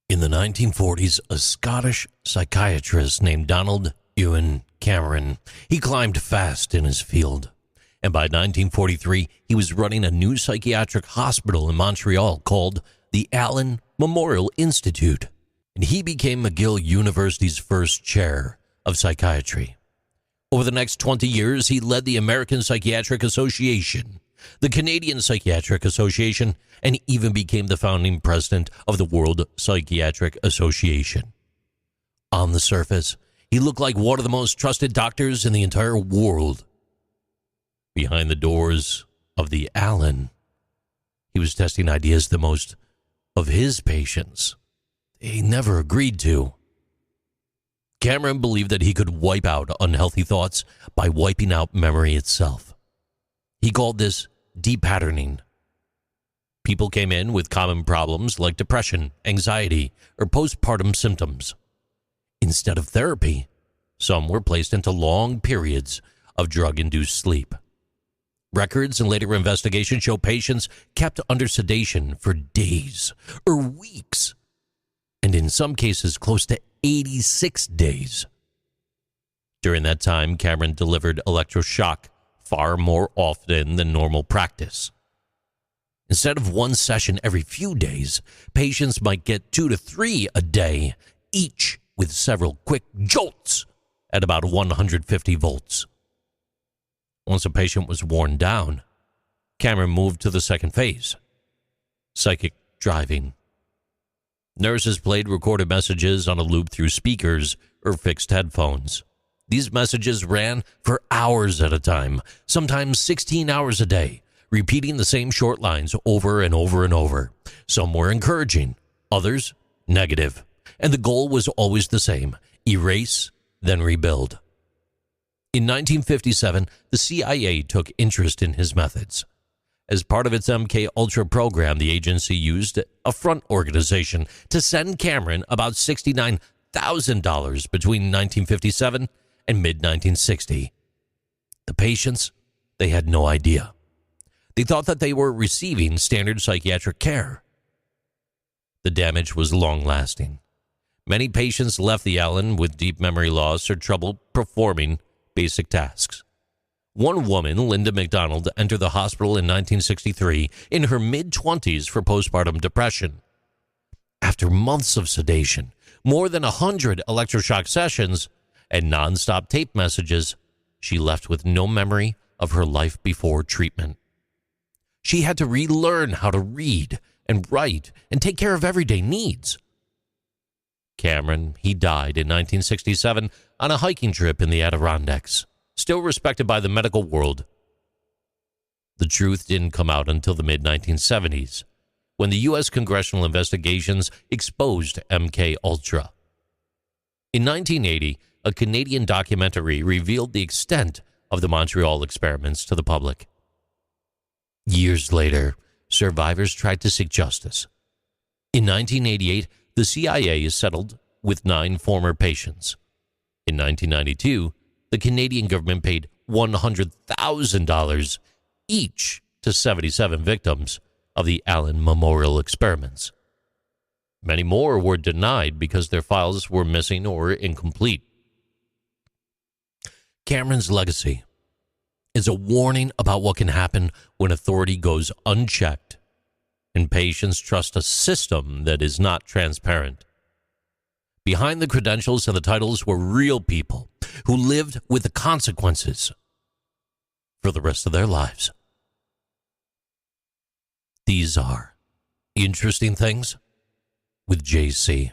In the 1940s, a Scottish psychiatrist named Donald Ewen Cameron, he climbed fast in his field. And by 1943, he was running a new psychiatric hospital in Montreal called the Allan Memorial Institute. And he became McGill University's first chair of psychiatry. Over the next 20 years, he led the American Psychiatric Association, the Canadian Psychiatric Association, and even became the founding president of the World Psychiatric Association. On the surface, he looked like one of the most trusted doctors in the entire world. Behind the doors of the Allan, he was testing ideas that most of his patients they never agreed to. Cameron believed that he could wipe out unhealthy thoughts by wiping out memory itself. He called this depatterning. People came in with common problems like depression, anxiety, or postpartum symptoms. Instead of therapy, some were placed into long periods of drug-induced sleep. Records and later investigations show patients kept under sedation for days or weeks, and in some cases close to 86 days. During that time, Cameron delivered electroshock far more often than normal practice. Instead of one session every few days, patients might get 2 to 3 a day, each with several quick jolts at about 150 volts. Once a patient was worn down, Cameron moved to the second phase, psychic driving. Nurses played recorded messages on a loop through speakers or fixed headphones. These messages ran for hours at a time, sometimes 16 hours a day, repeating the same short lines over and over and over. Some were encouraging, others negative, and the goal was always the same: erase, then rebuild. In 1957, the CIA took interest in his methods. As part of its MK Ultra program, the agency used a front organization to send Cameron about $69,000 between 1957 and mid-1960. The patients, they had no idea. They thought that they were receiving standard psychiatric care. The damage was long-lasting. Many patients left the Allan with deep memory loss or trouble performing basic tasks. One woman, Linda McDonald, entered the hospital in 1963 in her mid-20s for postpartum depression. After months of sedation, more than 100 electroshock sessions, and non-stop tape messages, she left with no memory of her life before treatment. She had to relearn how to read and write and take care of everyday needs. Cameron, he died in 1967 on a hiking trip in the Adirondacks, still respected by the medical world. The truth didn't come out until the mid-1970s, when the U.S. congressional investigations exposed MK Ultra. In 1980, a Canadian documentary revealed the extent of the Montreal experiments to the public. Years later, survivors tried to seek justice. In 1988, the CIA settled with 9 former patients. In 1992, the Canadian government paid $100,000 each to 77 victims of the Allan Memorial experiments. Many more were denied because their files were missing or incomplete. Cameron's legacy is a warning about what can happen when authority goes unchecked and patients trust a system that is not transparent. Behind the credentials and the titles were real people who lived with the consequences for the rest of their lives. These are Interesting Things with JC.